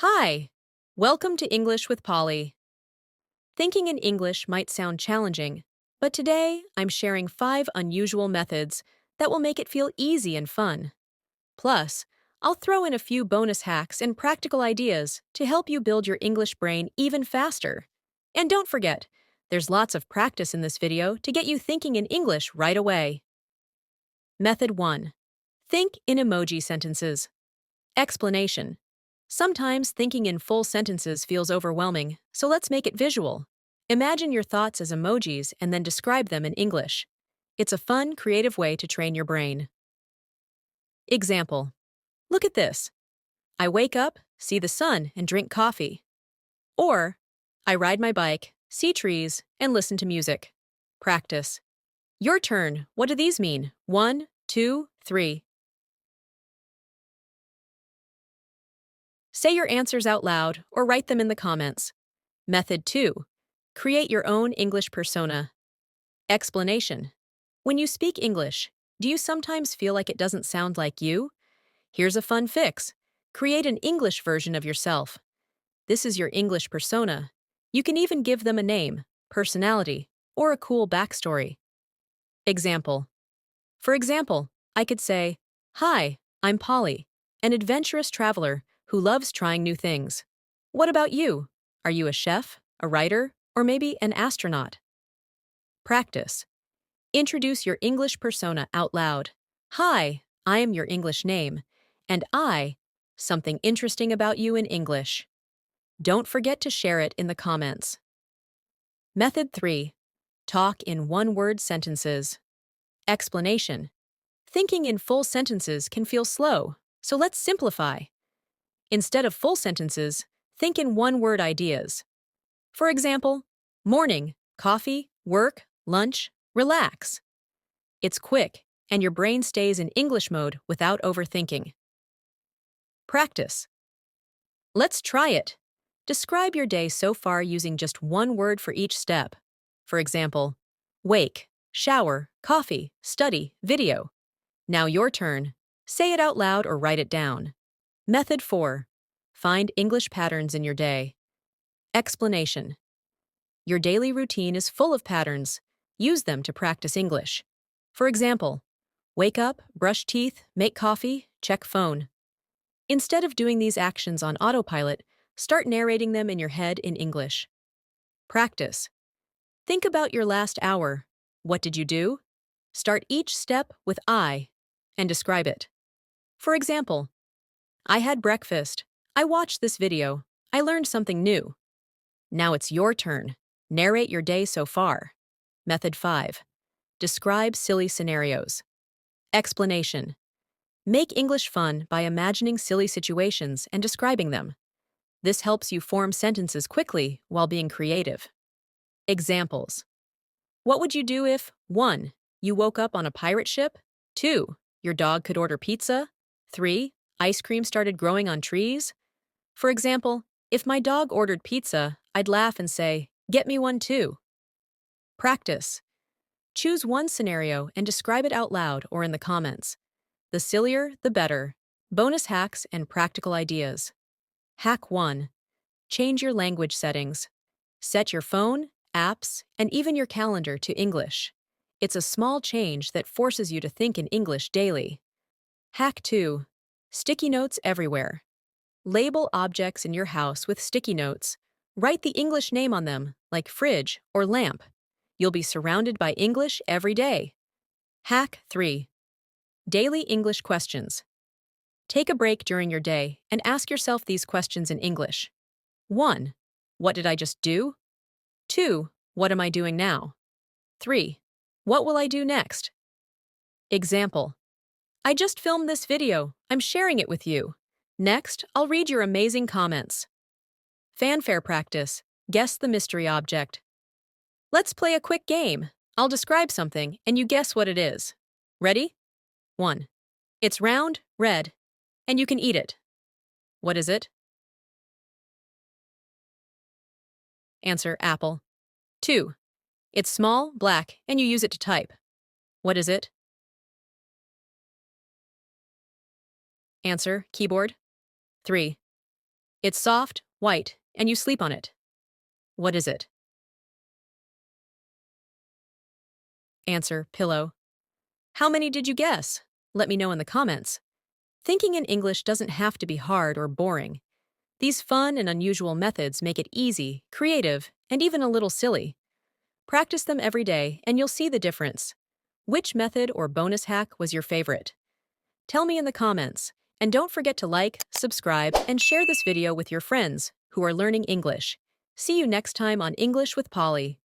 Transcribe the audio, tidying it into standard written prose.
Hi! Welcome to English with Polly. Thinking in English might sound challenging, but today I'm sharing 5 unusual methods that will make it feel easy and fun. Plus, I'll throw in a few bonus hacks and practical ideas to help you build your English brain even faster. And don't forget, there's lots of practice in this video to get you thinking in English right away. Method 1. Think in emoji sentences. Explanation. Sometimes thinking in full sentences feels overwhelming, so let's make it visual. Imagine your thoughts as emojis and then describe them in English. It's a fun, creative way to train your brain. Example. Look at this. I wake up, see the sun, and drink coffee. Or, I ride my bike, see trees, and listen to music. Practice. Your turn. What do these mean? 1, 2, 3. Say your answers out loud or write them in the comments. Method 2. Create your own English persona. Explanation. When you speak English, do you sometimes feel like it doesn't sound like you? Here's a fun fix. Create an English version of yourself. This is your English persona. You can even give them a name, personality, or a cool backstory. Example. For example, I could say, "Hi, I'm Polly, an adventurous traveler who loves trying new things. What about you? Are you a chef, a writer, or maybe an astronaut?" Practice. Introduce your English persona out loud. "Hi, I am your English name, and something interesting about you in English." Don't forget to share it in the comments. Method 3. Talk in one-word sentences. Explanation. Thinking in full sentences can feel slow, so let's simplify. Instead of full sentences, think in one-word ideas. For example, morning, coffee, work, lunch, relax. It's quick, and your brain stays in English mode without overthinking. Practice. Let's try it. Describe your day so far using just one word for each step. For example, wake, shower, coffee, study, video. Now your turn. Say it out loud or write it down. Method 4. Find English patterns in your day. Explanation. Your daily routine is full of patterns. Use them to practice English. For example, wake up, brush teeth, make coffee, check phone. Instead of doing these actions on autopilot, start narrating them in your head in English. Practice. Think about your last hour. What did you do? Start each step with I and describe it. For example, I had breakfast. I watched this video. I learned something new. Now it's your turn. Narrate your day so far. Method 5. Describe silly scenarios. Explanation. Make English fun by imagining silly situations and describing them. This helps you form sentences quickly while being creative. Examples. What would you do if 1. You woke up on a pirate ship? 2. Your dog could order pizza? 3. Ice cream started growing on trees? For example, if my dog ordered pizza, I'd laugh and say, "Get me one too." Practice. Choose one scenario and describe it out loud or in the comments. The sillier, the better. Bonus hacks and practical ideas. Hack 1. Change your language settings. Set your phone, apps, and even your calendar to English. It's a small change that forces you to think in English daily. Hack 2. Sticky notes everywhere. Label objects in your house with sticky notes. Write the English name on them, like fridge or lamp. You'll be surrounded by English every day. Hack 3. Daily English questions. Take a break during your day and ask yourself these questions in English. 1. What did I just do? 2. What am I doing now? 3. What will I do next? Example. I just filmed this video. I'm sharing it with you. Next, I'll read your amazing comments. Fanfare practice. Guess the mystery object. Let's play a quick game. I'll describe something, and you guess what it is. Ready? 1. It's round, red, and you can eat it. What is it? Answer, apple. 2. It's small, black, and you use it to type. What is it? Answer, keyboard. 3. It's soft, white, and you sleep on it. What is it? Answer, pillow. How many did you guess? Let me know in the comments. Thinking in English doesn't have to be hard or boring. These fun and unusual methods make it easy, creative, and even a little silly. Practice them every day and you'll see the difference. Which method or bonus hack was your favorite? Tell me in the comments. And don't forget to like, subscribe, and share this video with your friends who are learning English. See you next time on English with Polly.